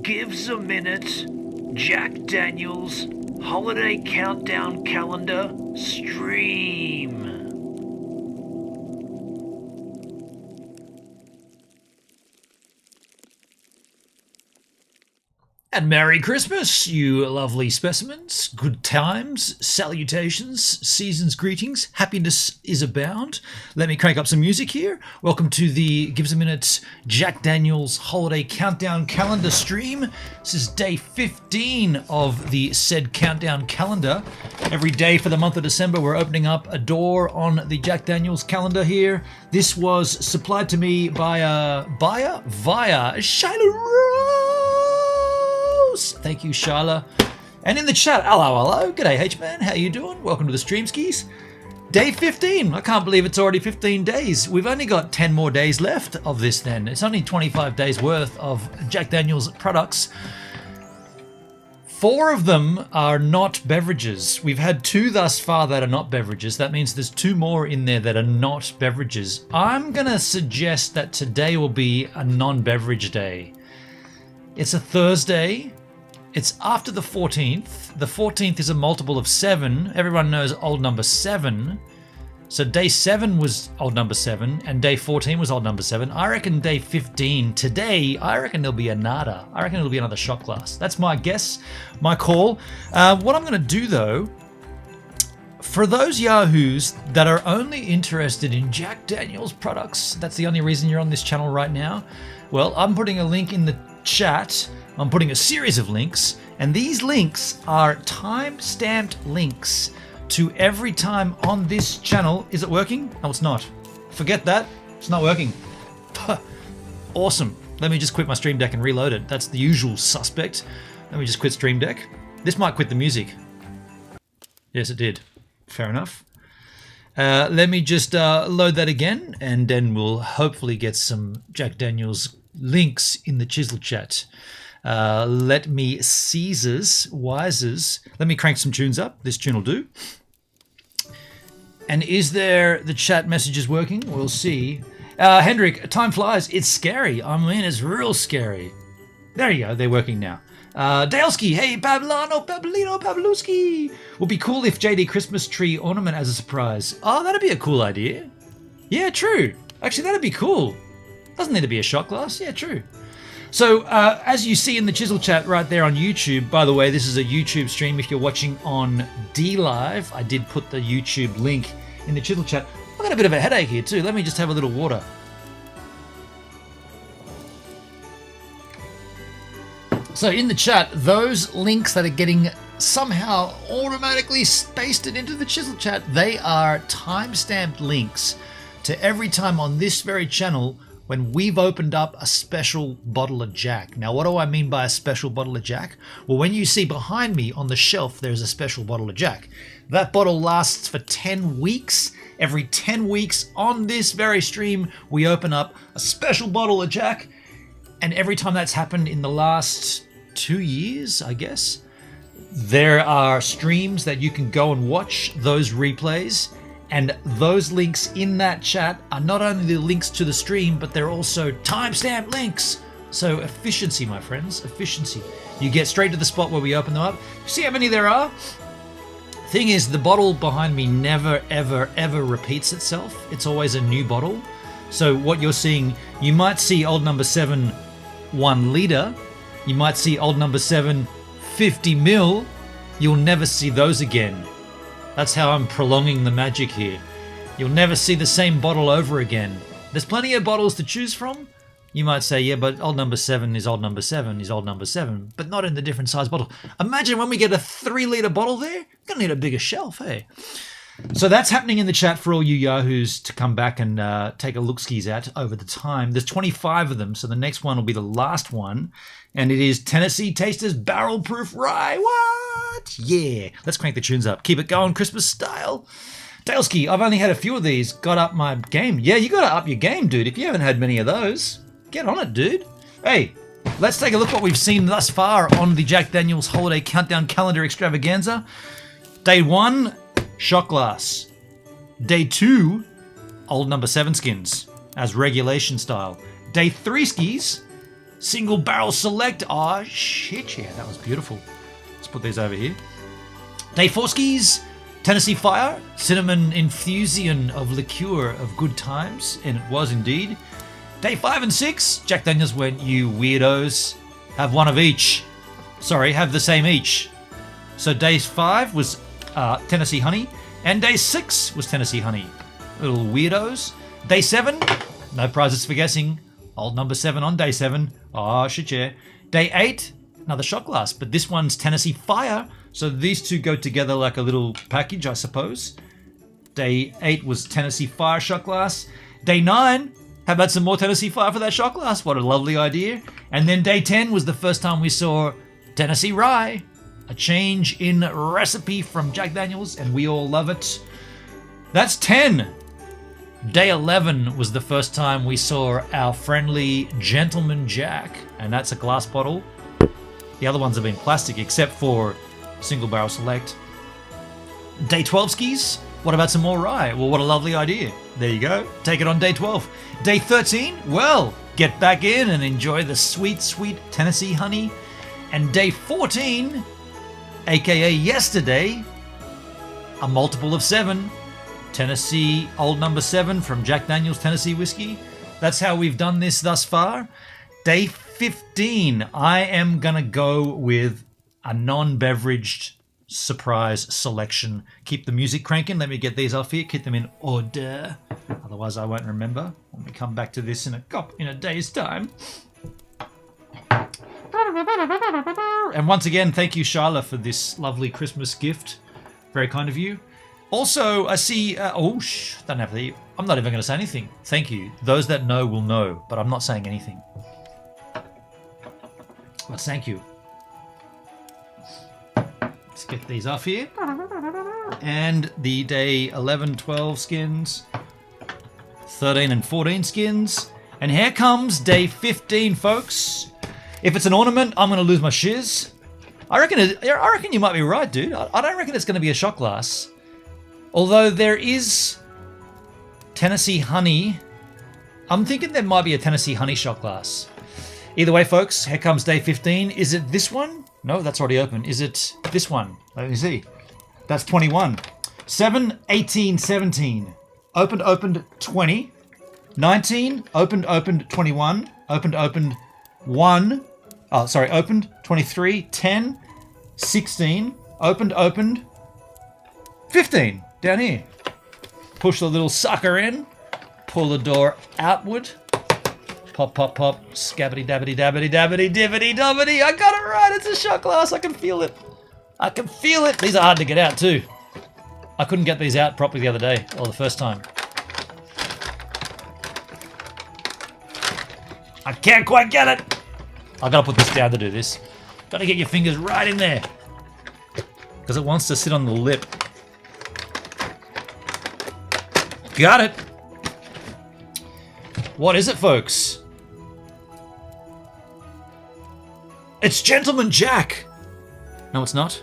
Gives a Minute Jack Daniels Holiday Countdown Calendar Stream. And Merry Christmas, you lovely specimens. Good times, salutations, season's greetings. Happiness is abound. Let me crank up some music here. Welcome to the Gives a Minute Jack Daniels Holiday Countdown Calendar stream. This is day 15 of the said countdown calendar. Every day for the month of December, we're opening up a door on the Jack Daniels calendar here. This was supplied to me by a buyer via Shiloh. Thank you, Sharla. And in the chat, hello. G'day, H-Man. How you doing? Welcome to the stream skis. Day 15. I can't believe it's already 15 days. We've only got 10 more days left of this then. It's only 25 days worth of Jack Daniels products. 4 of them are not beverages. We've had 2 thus far that are not beverages. That means there's 2 more in there that are not beverages. I'm going to suggest that today will be a non-beverage day. It's a Thursday. It's after the 14th. The 14th is a multiple of 7. Everyone knows old number 7. So day 7 was old number 7, and day 14 was old number 7. I reckon day 15, today, I reckon there'll be a nada. I reckon it'll be another shot glass. That's my guess, my call. What I'm going to do, though, for those yahoos that are only interested in Jack Daniels products, that's the only reason you're on this channel right now, well, I'm putting a link in the chat. I'm putting a series of links, and these links are time-stamped links to every time on this channel. Is it working? No, it's not. Forget that. It's not working. Awesome. Let me just quit my Stream Deck and reload it. That's the usual suspect. Let me just quit Stream Deck. This might quit the music. Yes, it did. Fair enough. Let me just load that again, and then we'll hopefully get some Jack Daniels links in the chisel chat. Let me Caesars, Wisers. Let me crank some tunes up. This tune will do. And is there the chat messages working? We'll see. Hendrik, time flies. It's scary. I mean, it's real scary. There you go. They're working now. Daleski, hey, Pabluski. Would be cool if JD Christmas tree ornament as a surprise. Oh, that'd be a cool idea. Yeah, true. Actually, that'd be cool. Doesn't need to be a shot glass. Yeah, true. So, as you see in the chisel chat right there on YouTube, by the way, this is a YouTube stream. If you're watching on DLive, I did put the YouTube link in the chisel chat. I've got a bit of a headache here too. Let me just have a little water. So in the chat, those links that are getting somehow automatically pasted into the chisel chat, they are time-stamped links to every time on this very channel when we've opened up a special bottle of Jack. Now, what do I mean by a special bottle of Jack? Well, when you see behind me on the shelf, there's a special bottle of Jack. That bottle lasts for 10 weeks. Every 10 weeks on this very stream, we open up a special bottle of Jack. And every time that's happened in the last 2 years, I guess, there are streams that you can go and watch those replays. And those links in that chat are not only the links to the stream, but they're also timestamp links. So efficiency, my friends, efficiency. You get straight to the spot where we open them up. See how many there are? Thing is, the bottle behind me never, ever, ever repeats itself. It's always a new bottle. So what you're seeing, you might see old number 7, 1 litre. You might see old number 7, 50 mil. You'll never see those again. That's how I'm prolonging the magic here. You'll never see the same bottle over again. There's plenty of bottles to choose from. You might say, yeah, but old number 7 is old number 7 is old number 7, but not in the different size bottle. Imagine when we get a 3-litre bottle there, you're going to need a bigger shelf, hey? So that's happening in the chat for all you yahoos to come back and take a look-skis at over the time. There's 25 of them, so the next one will be the last one. And it is Tennessee Tasters Barrel Proof Rye. What? Yeah. Let's crank the tunes up. Keep it going Christmas style. Daleski, I've only had a few of these. Got up my game. Yeah, you got to up your game, dude. If you haven't had many of those, get on it, dude. Hey, let's take a look what we've seen thus far on the Jack Daniels Holiday Countdown Calendar Extravaganza. Day 1, shot glass. Day 2, old number 7 skins as regulation style. Day 3 skis, Single barrel select. Oh, shit, yeah, that was beautiful. Let's put these over here. Day 4 skis, Tennessee Fire, cinnamon infusion of liqueur of good times, and it was indeed. Day 5 and 6, Jack Daniels went, you weirdos, have one of each. Sorry, have the same each. So day 5 was Tennessee Honey, and day 6 was Tennessee Honey. Little weirdos. Day 7, no prizes for guessing. Old number 7 on day 7. Oh, shit, yeah. Day 8, another shot glass, but this one's Tennessee Fire. So these two go together like a little package, I suppose. Day 8 was Tennessee Fire shot glass. Day 9, how about some more Tennessee Fire for that shot glass? What a lovely idea. And then day 10 was the first time we saw Tennessee Rye. A change in recipe from Jack Daniels, and we all love it. That's 10. Day 11 was the first time we saw our friendly Gentleman Jack, and that's a glass bottle. The other ones have been plastic, except for Single Barrel Select. Day 12 skis. What about some more rye? Well, what a lovely idea. There you go. Take it on day 12. Day 13, well, get back in and enjoy the sweet, sweet Tennessee honey. And day 14, aka yesterday, a multiple of 7. Tennessee Old Number 7 from Jack Daniels Tennessee Whiskey. That's how we've done this thus far. Day 15, I am going to go with a non-beveraged surprise selection. Keep the music cranking. Let me get these off here. Keep them in order. Otherwise, I won't remember when we come back to this in a day's time. And once again, thank you, Sharla, for this lovely Christmas gift. Very kind of you. Also, I see... don't have the... I'm not even going to say anything. Thank you. Those that know will know, but I'm not saying anything. Well, thank you. Let's get these off here. And the day 11, 12 skins. 13 and 14 skins. And here comes day 15, folks. If it's an ornament, I'm going to lose my shiz. I reckon you might be right, dude. I don't reckon it's going to be a shot glass. Although there is Tennessee Honey. I'm thinking there might be a Tennessee Honey shot glass. Either way, folks, here comes day 15. Is it this one? No, that's already open. Is it this one? Let me see. That's 21. 7, 18, 17. Opened, 20. 19, opened, 21. Opened, 1. Oh, sorry, opened, 23. 10, 16. Opened, 15. Down here. Push the little sucker in. Pull the door outward. Pop, pop, pop. Scabbity, dabbity, dabbity, dabbity, dibbity, dobbity. I got it right. It's a shot glass. I can feel it. I can feel it. These are hard to get out too. I couldn't get these out properly the other day, or the first time. I can't quite get it. I gotta put this down to do this. Gotta get your fingers right in there. Because it wants to sit on the lip. Got it. What is it, folks? It's Gentleman Jack. No, it's not.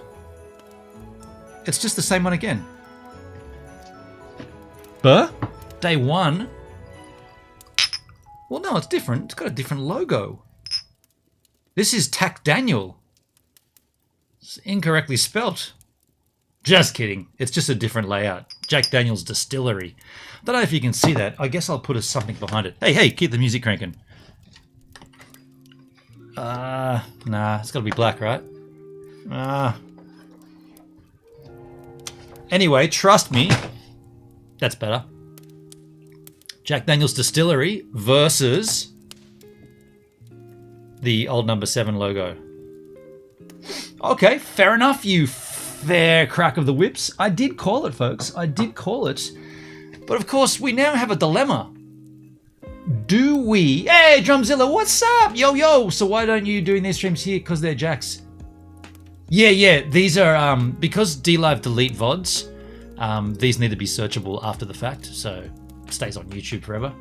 It's just the same one again. But day 1. Well, no, it's different. It's got a different logo. This is Jack Daniel. It's incorrectly spelt. Just kidding. It's just a different layout. Jack Daniel's Distillery. Don't know if you can see that. I guess I'll put something behind it. Hey, keep the music cranking. Nah, it's got to be black, right? Anyway, trust me. That's better. Jack Daniel's Distillery versus the Old Number 7 logo. Okay, fair enough, you fair crack of the whips. I did call it, folks. I did call it. But of course, we now have a dilemma. Do we... Hey, Drumzilla, what's up? Yo. So why don't you doing these streams here? Because they're Jacks. Yeah. These are... because DLive delete VODs, these need to be searchable after the fact. So it stays on YouTube forever.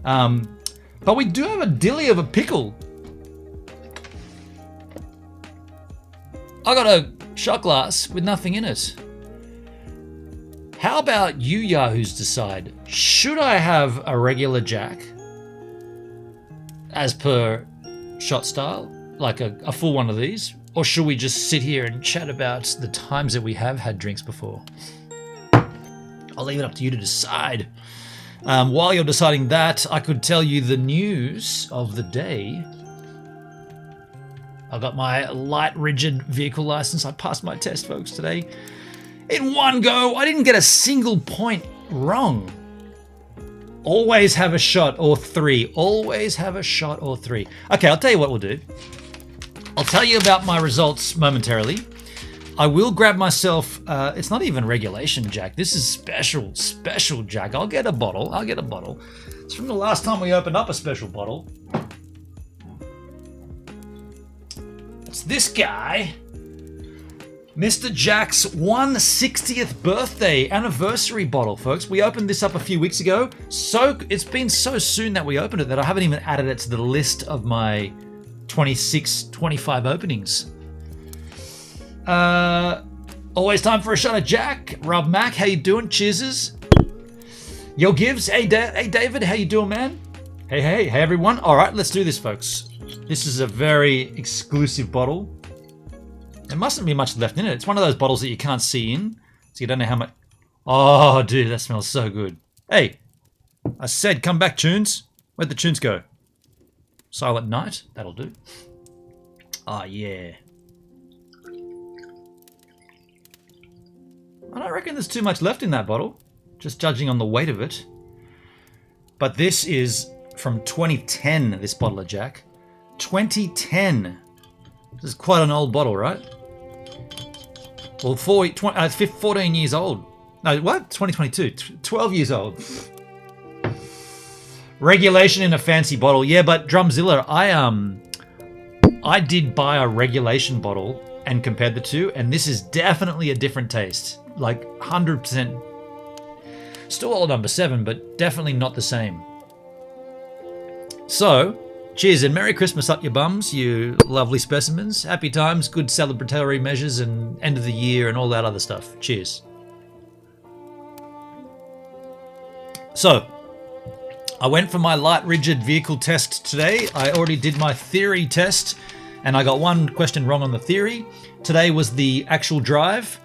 But we do have a dilly of a pickle. I got a shot glass with nothing in it. How about you yahoos decide? Should I have a regular Jack, as per shot style, like a full one of these? Or should we just sit here and chat about the times that we have had drinks before? I'll leave it up to you to decide. While you're deciding that, I could tell you the news of the day. I got my light rigid vehicle license. I passed my test, folks, today. In one go, I didn't get a single point wrong. Always have a shot or three. Always have a shot or three. Okay, I'll tell you what we'll do. I'll tell you about my results momentarily. I will grab myself, it's not even regulation Jack. This is special Jack. I'll get a bottle. It's from the last time we opened up a special bottle. It's this guy. Mr. Jack's 160th birthday anniversary bottle, folks. We opened this up a few weeks ago. It's been so soon that we opened it that I haven't even added it to the list of my 26, 25 openings. Always time for a shot of Jack. Rob Mac, how you doing? Cheerses. Yo Gibbs, hey David, how you doing, man? Hey everyone. All right, let's do this, folks. This is a very exclusive bottle. There mustn't be much left in it. It's one of those bottles that you can't see in, so you don't know how much. Oh, dude, that smells so good. Hey, I said come back, tunes. Where'd the tunes go? Silent Night, that'll do. Oh, yeah. I don't reckon there's too much left in that bottle, just judging on the weight of it. But this is from 2010, this bottle of Jack. 2010. This is quite an old bottle, right? Well, 14 years old. No, what? 2022. 12 years old. Regulation in a fancy bottle. Yeah, but Drumzilla, I did buy a regulation bottle and compared the two, and this is definitely a different taste. Like 100%. Still old number 7, but definitely not the same. So, cheers and Merry Christmas up your bums, you lovely specimens. Happy times, good celebratory measures and end of the year and all that other stuff. Cheers. So, I went for my light rigid vehicle test today. I already did my theory test and I got one question wrong on the theory. Today was the actual drive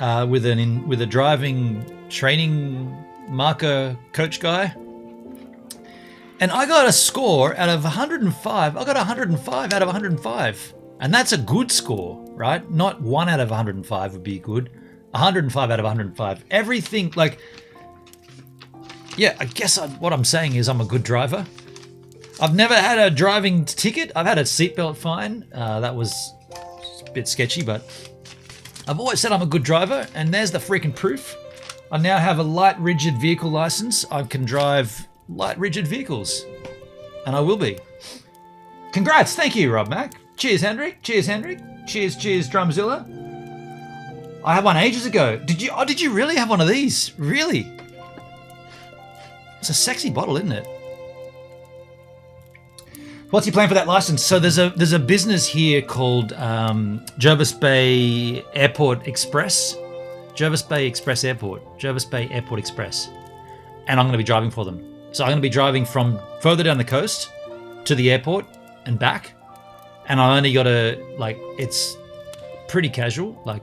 with a driving training marker coach guy. And I got a score out of 105. I got 105 out of 105. And that's a good score, right? Not 1 out of 105 would be good. 105 out of 105. Everything, like, yeah, I guess what I'm saying is I'm a good driver. I've never had a driving ticket. I've had a seatbelt fine. That was a bit sketchy, but I've always said I'm a good driver. And there's the freaking proof. I now have a light rigid vehicle license. I can drive light rigid vehicles, and I will be. Congrats, thank you, Rob Mac. Cheers, Hendrik. Cheers, Drumzilla. I had one ages ago. Did you really have one of these? Really? It's a sexy bottle, isn't it? What's your plan for that license? So there's a business here called Jervis Bay Airport Express. Jervis Bay Express Airport. Jervis Bay Airport Express. And I'm going to be driving for them. So I'm going to be driving from further down the coast to the airport and back. And I only got it's pretty casual. Like,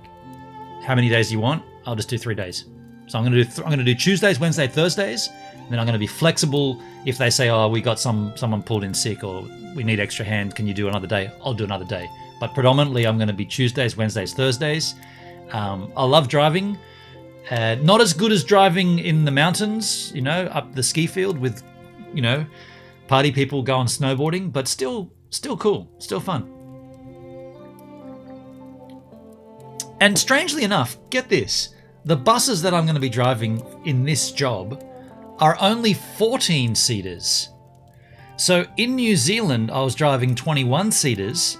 how many days do you want? I'll just do 3 days. So I'm going to do Tuesdays, Wednesdays, Thursdays. And then I'm going to be flexible. If they say, oh, we got someone pulled in sick or we need extra hand, can you do another day? I'll do another day. But predominantly I'm going to be Tuesdays, Wednesdays, Thursdays. I love driving. Not as good as driving in the mountains, up the ski field with, party people going snowboarding, but still cool, still fun. And strangely enough, get this, the buses that I'm going to be driving in this job are only 14-seaters. So in New Zealand, I was driving 21-seaters,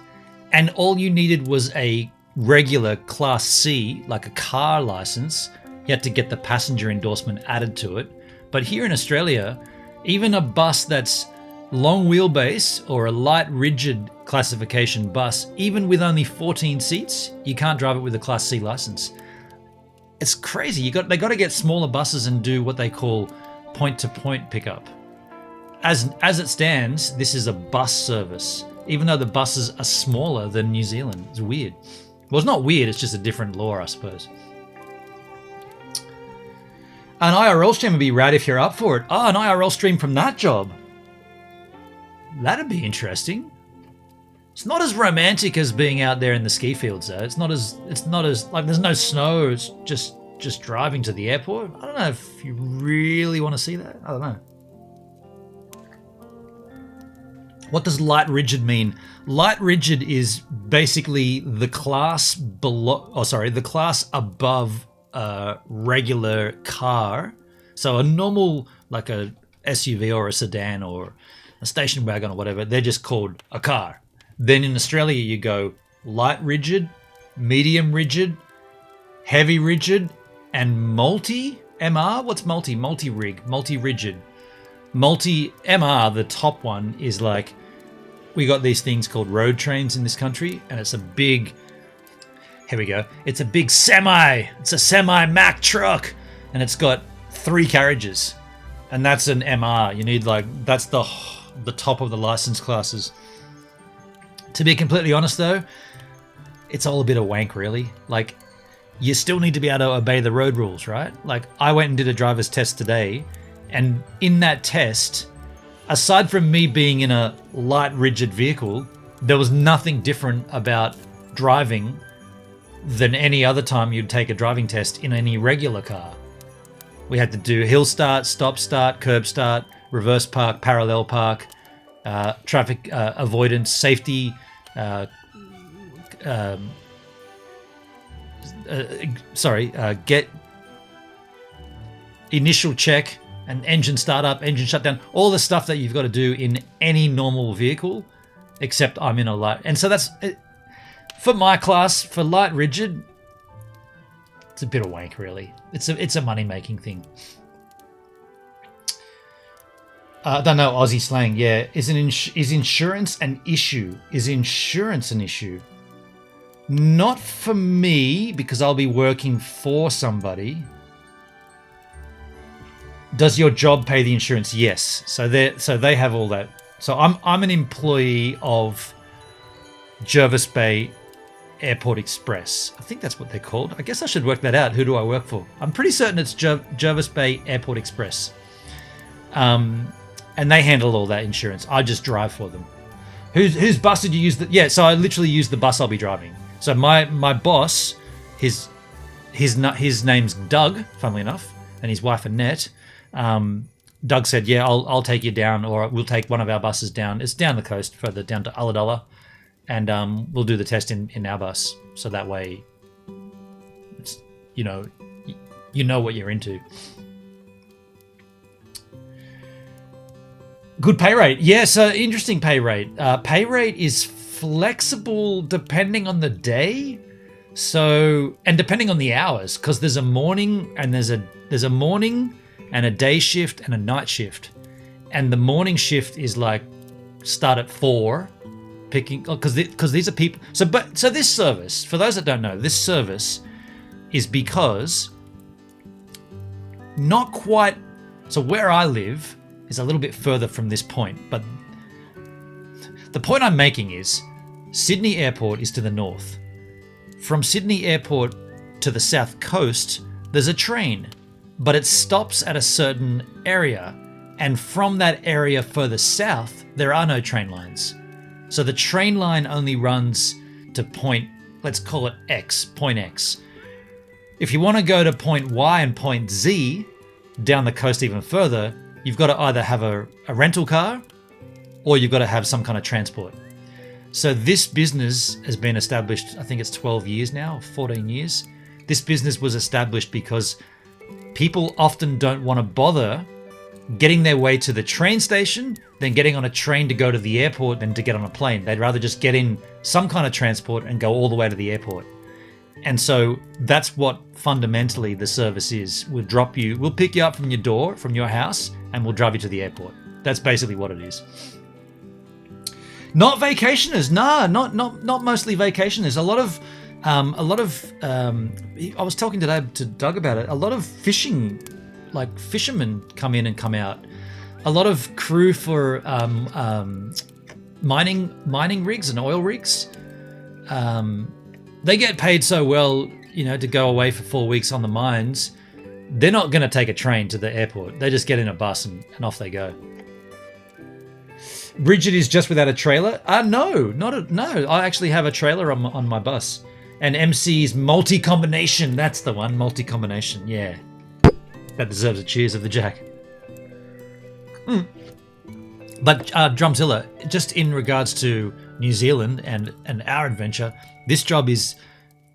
and all you needed was a regular Class C, like a car license. You had to get the passenger endorsement added to it. But here in Australia, even a bus that's long wheelbase or a light rigid classification bus, even with only 14 seats, you can't drive it with a Class C license. It's crazy. They got to get smaller buses and do what they call point-to-point pickup. As it stands, this is a bus service. even though the buses are smaller than New Zealand. It's weird. Well, it's not weird, it's just a different law, I suppose. An IRL stream would be rad if you're up for it. Oh, an IRL stream from that job. That'd be interesting. It's not as romantic as being out there in the ski fields, though. It's not as like there's no snow. It's just driving to the airport. I don't know if you really want to see that. I don't know. What does light rigid mean? Light rigid is basically the class below. Oh, sorry, the class above a regular car. So a normal, like a SUV or a sedan or a station wagon or whatever, they're just called a car. Then in Australia, you go light rigid, medium rigid, heavy rigid, and multi-MR. What's multi? Multi-rig, multi-rigid. Multi-MR, the top one, is like, we got these things called road trains in this country, and it's a big, here we go, it's a big semi. It's a semi-Mack truck, and it's got 3 carriages, and that's an MR. You need that's the top of the license classes. To be completely honest, though, it's all a bit of wank, really. Like, you still need to be able to obey the road rules, right? Like, I went and did a driver's test today, and in that test, aside from me being in a light, rigid vehicle, there was nothing different about driving than any other time you'd take a driving test in any regular car. We had to do hill start, stop start, curb start, reverse park, parallel park, traffic avoidance, safety, get initial check, and engine startup, engine shutdown, all the stuff that you've got to do in any normal vehicle, except I'm in a light. And so that's it. For my class, for light rigid, it's a bit of wank, really. It's a money-making thing. I don't know Aussie slang. Yeah, is insurance an issue? Is insurance an issue? Not for me, because I'll be working for somebody. Does your job pay the insurance? Yes. So they have all that. So I'm an employee of Jervis Bay Airport Express. I think that's what they're called. I guess I should work that out. Who do I work for? I'm pretty certain it's Jervis Bay Airport Express. And they handle all that insurance. I just drive for them. Whose bus did you use? Yeah, so I literally use the bus I'll be driving. So my boss, his name's Doug, funnily enough, and his wife Annette. Doug said, yeah, I'll take you down, or we'll take one of our buses down. It's down the coast, further down to Ulladulla, and we'll do the test in our bus. So that way, it's, you know what you're into. Good pay rate. Yeah, so interesting pay rate. Pay rate is flexible depending on the day. So, and depending on the hours, because there's a morning and there's a morning and a day shift and a night shift. And the morning shift is like start at 4, picking, because these are people. So this service, for those that don't know, this service is because not quite. So where I live is a little bit further from this point, but the point I'm making is Sydney Airport is to the north. From Sydney Airport to the south coast, there's a train, but it stops at a certain area, and from that area further south, there are no train lines. So the train line only runs to point, let's call it X, point X. If you want to go to point Y and point Z, down the coast even further, you've got to either have a rental car or you've got to have some kind of transport. So this business has been established, I think it's 12 years now, 14 years. This business was established because people often don't want to bother getting their way to the train station, then getting on a train to go to the airport than to get on a plane. They'd rather just get in some kind of transport and go all the way to the airport. And so that's what fundamentally the service is. We'll pick you up from your door, from your house, and we'll drive you to the airport. That's basically what it is. Not vacationers, nah, not mostly vacationers. I was talking today to Doug about it. A lot of fishing, like fishermen come in and come out. A lot of crew for mining rigs and oil rigs, they get paid so well, to go away for 4 weeks on the mines. They're not going to take a train to the airport. They just get in a bus and off they go. Bridget is just without a trailer. No. I actually have a trailer on my bus. And MC's multi-combination. That's the one. Multi-combination. Yeah. That deserves a cheers of the Jack. But Drumzilla, just in regards to New Zealand and our adventure, this job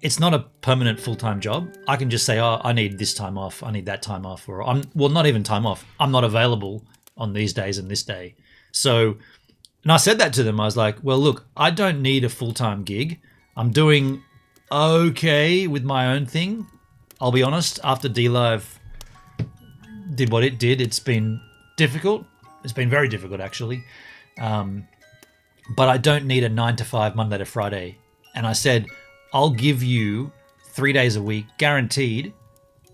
it's not a permanent full-time job. I can just say, I need this time off, I need that time off, or not even time off. I'm not available on these days and this day. So, and I said that to them. I was like, well, look, I don't need a full-time gig. I'm doing okay with my own thing. I'll be honest, after D-Live did what it did, it's been difficult. It's been very difficult, actually. But I don't need a 9 to 5 Monday to Friday. And I said, I'll give you 3 days a week, guaranteed.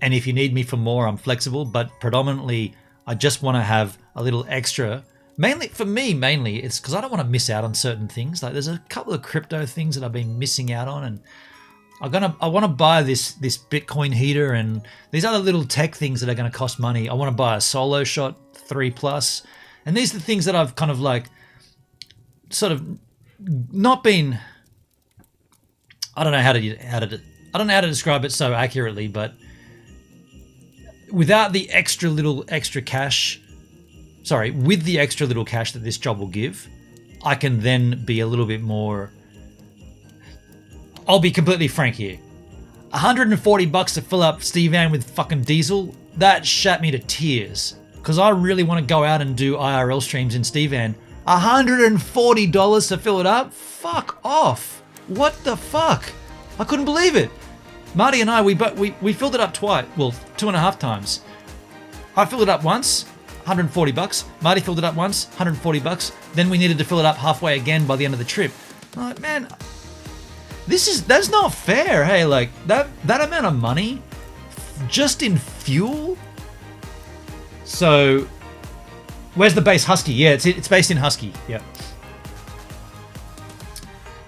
And if you need me for more, I'm flexible. But predominantly, I just want to have a little extra. Mainly, for me, it's because I don't want to miss out on certain things. Like there's a couple of crypto things that I've been missing out on. And I want to buy this Bitcoin heater and these other little tech things that are going to cost money. I want to buy a Solo Shot 3+. And these are the things that I've kind of like sort of not been, I don't know how to describe it so accurately, but without the extra cash, with the extra little cash that this job will give, I can then be a little bit more, I'll be completely frank here. $140 to fill up Steve Van with fucking diesel, that shat me to tears. Because I really want to go out and do IRL streams in Steve Van. $140 to fill it up? Fuck off. What the fuck? I couldn't believe it. Marty and I, we filled it up twice. Well, 2.5 times. I filled it up once, $140. Marty filled it up once, $140. Then we needed to fill it up halfway again by the end of the trip. I'm like, man, that's not fair. Hey, like that amount of money just in fuel? So, where's the base? Husky. Yeah, it's based in Husky. Yeah.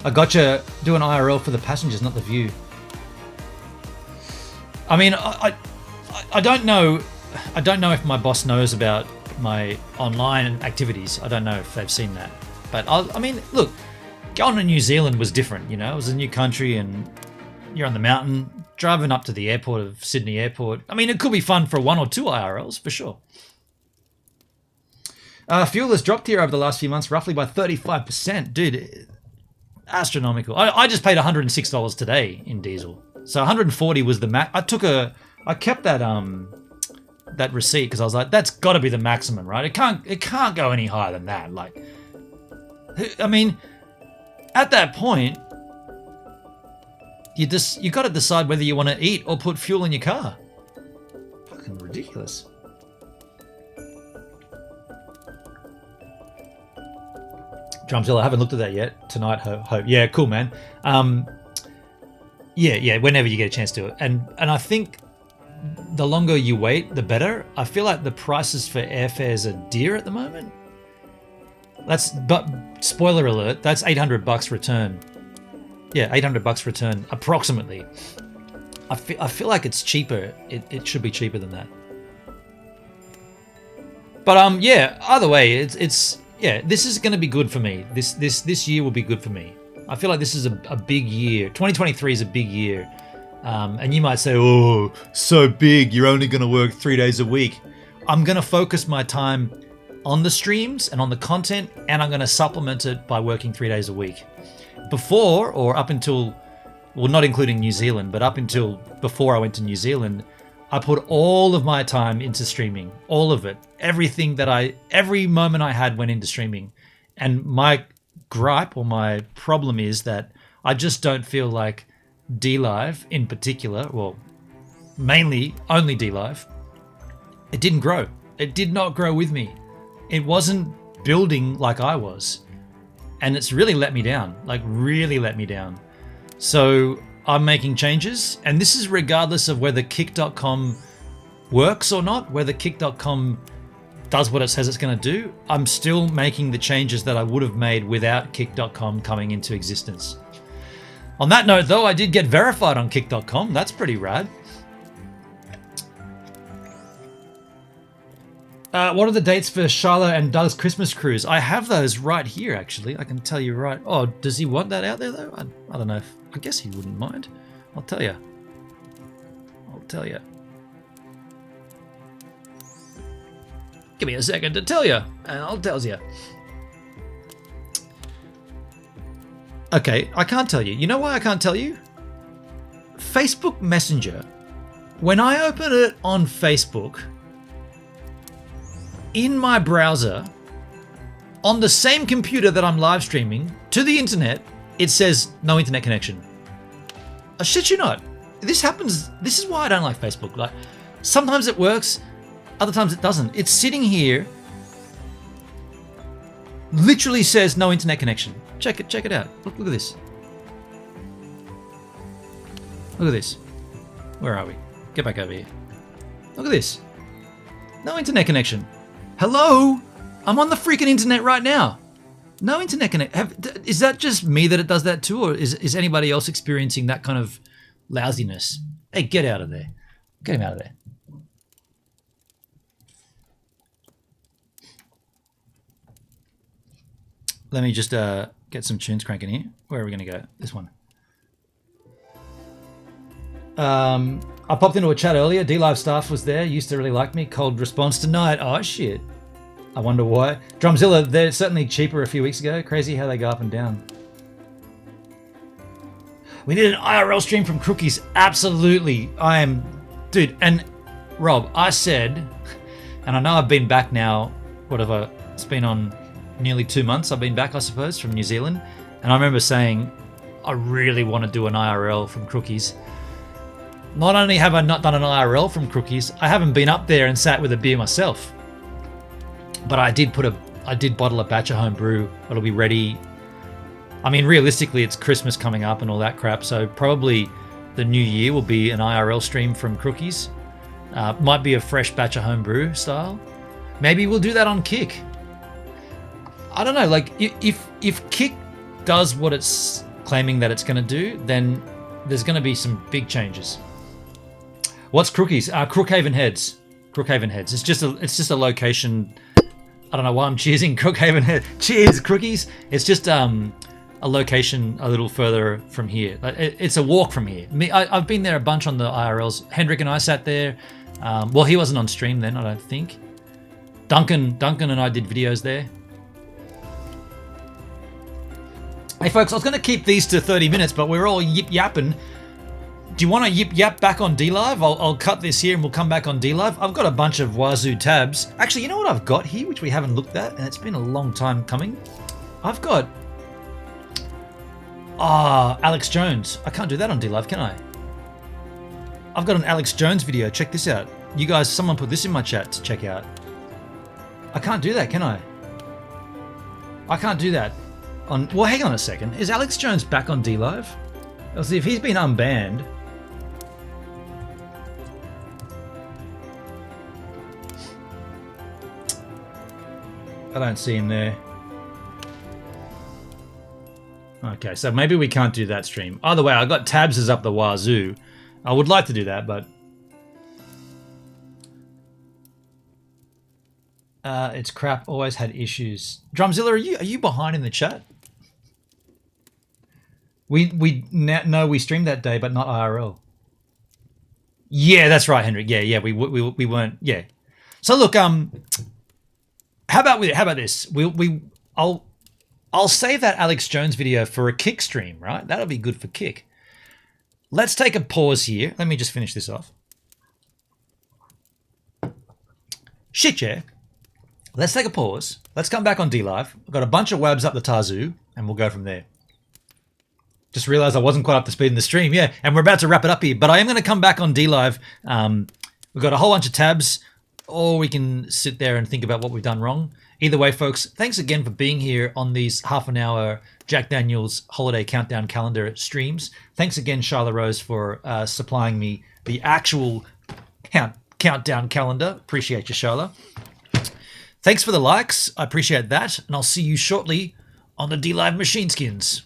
I gotcha. Do an IRL for the passengers, not the view. I mean, I don't know. I don't know if my boss knows about my online activities. I don't know if they've seen that. But I mean, look, going to New Zealand was different. It was a new country, and you're on the mountain. Driving up to the airport of Sydney Airport. I mean, it could be fun for 1 or 2 IRLs for sure. Fuel has dropped here over the last few months, roughly by 35%. Dude, astronomical. I just paid $106 today in diesel. So 140 was the max. I kept that receipt because I was like, that's got to be the maximum, right? It can't go any higher than that. Like, I mean, at that point, you got to decide whether you want to eat or put fuel in your car. Fucking ridiculous. Drumzilla, I haven't looked at that yet. Tonight, hope. Yeah, cool, man. Yeah, whenever you get a chance to it. And I think the longer you wait, the better. I feel like the prices for airfares are dear at the moment. But spoiler alert, that's $800 return. Yeah, $800 return, approximately. I feel like it's cheaper. It should be cheaper than that. But yeah, either way, this is going to be good for me. This year will be good for me. I feel like this is a big year. 2023 is a big year. And you might say, oh, so big, you're only going to work 3 days a week. I'm going to focus my time on the streams and on the content, and I'm going to supplement it by working 3 days a week. Before, or up until, well, not including New Zealand, but up until before I went to New Zealand, I put all of my time into streaming, all of it. Every moment I had went into streaming. And my gripe or my problem is that I just don't feel like D-Live in particular, well, mainly only D-Live, it didn't grow. It did not grow with me. It wasn't building like I was. And it's really let me down, like really let me down. So I'm making changes, and this is regardless of whether kick.com works or not, whether kick.com does what it says it's going to do, I'm still making the changes that I would have made without Kick.com coming into existence. On that note, though, I did get verified on Kick.com. That's pretty rad. What are the dates for Charlotte and Doug's Christmas cruise? I have those right here, actually. I can tell you right. Oh, does he want that out there, though? I don't know. I guess he wouldn't mind. I'll tell you. Give me a second to tell you, and I'll tell you. Okay, I can't tell you. You know why I can't tell you? Facebook Messenger. When I open it on Facebook, in my browser, on the same computer that I'm live streaming to the internet, it says no internet connection. I shit you not. This happens. This is why I don't like Facebook. Like, sometimes it works, other times it doesn't. It's sitting here, literally says no internet connection. Check it out. Look at this. Look at this. Where are we? Get back over here. Look at this. No internet connection. Hello? I'm on the freaking internet right now. No internet connection. Is that just me that it does that too, or is anybody else experiencing that kind of lousiness? Hey, get out of there. Get him out of there. Let me just get some tunes cranking here. Where are we going to go? This one. I popped into a chat earlier. D-Live staff was there. Used to really like me. Cold response tonight. Oh, shit. I wonder why. Drumzilla, they're certainly cheaper a few weeks ago. Crazy how they go up and down. We need an IRL stream from Crookies. Absolutely. I am... Dude, and Rob, I said... And I know I've been back now, whatever, it's been on nearly 2 months I've been back, I suppose, from New Zealand. And I remember saying, I really want to do an IRL from Crookies. Not only have I not done an IRL from Crookies, I haven't been up there and sat with a beer myself. But I did bottle a batch of home brew. It'll be ready. I mean, realistically, it's Christmas coming up and all that crap, so probably the new year will be an IRL stream from Crookies. Might be a fresh batch of home brew style. Maybe we'll do that on Kick. I don't know, like, if Kick does what it's claiming that it's going to do, then there's going to be some big changes. What's Crookies? Crookhaven Heads. Crookhaven Heads. It's just a location. I don't know why I'm cheersing Crookhaven Heads. Cheers, Crookies. It's just a location a little further from here. It's a walk from here. I've been there a bunch on the IRLs. Hendrik and I sat there. Well, he wasn't on stream then, I don't think. Duncan and I did videos there. Hey folks, I was going to keep these to 30 minutes, but we're all yip-yapping. Do you want to yip-yap back on D-Live? I'll cut this here and we'll come back on D-Live. I've got a bunch of Wazoo tabs. Actually, you know what I've got here, which we haven't looked at, and it's been a long time coming? I've got... Alex Jones. I can't do that on D-Live, can I? I've got an Alex Jones video. Check this out. You guys, someone put this in my chat to check out. I can't do that, can I? I can't do that. Well, hang on a second. Is Alex Jones back on D-Live? Let's see if he's been unbanned. I don't see him there. Okay, so maybe we can't do that stream. Either way, I got tabs as up the wazoo. I would like to do that, but... it's crap. Always had issues. Drumzilla, are you behind in the chat? No, we streamed that day, but not IRL. Yeah, that's right, Hendrik. Yeah, we weren't. Yeah. So look, how about this? I'll save that Alex Jones video for a Kick stream, right? That'll be good for Kick. Let's take a pause here. Let me just finish this off. Shit, yeah. Let's take a pause. Let's come back on D-Live. I've got a bunch of wabs up the Tazoo, and we'll go from there. Just realized I wasn't quite up to speed in the stream. Yeah, and we're about to wrap it up here. But I am going to come back on D-Live. We've got a whole bunch of tabs, or we can sit there and think about what we've done wrong. Either way, folks, thanks again for being here on these half-an-hour Jack Daniels Holiday Countdown Calendar streams. Thanks again, Charla Rose, for supplying me the actual countdown calendar. Appreciate you, Charla. Thanks for the likes. I appreciate that. And I'll see you shortly on the D-Live Machine Skins.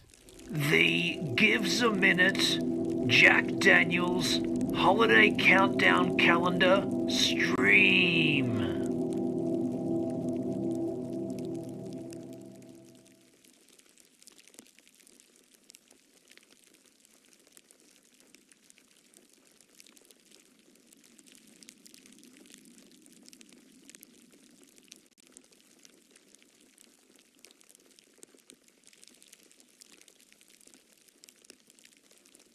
The Gives a Minute Jack Daniels Holiday Countdown Calendar Stream.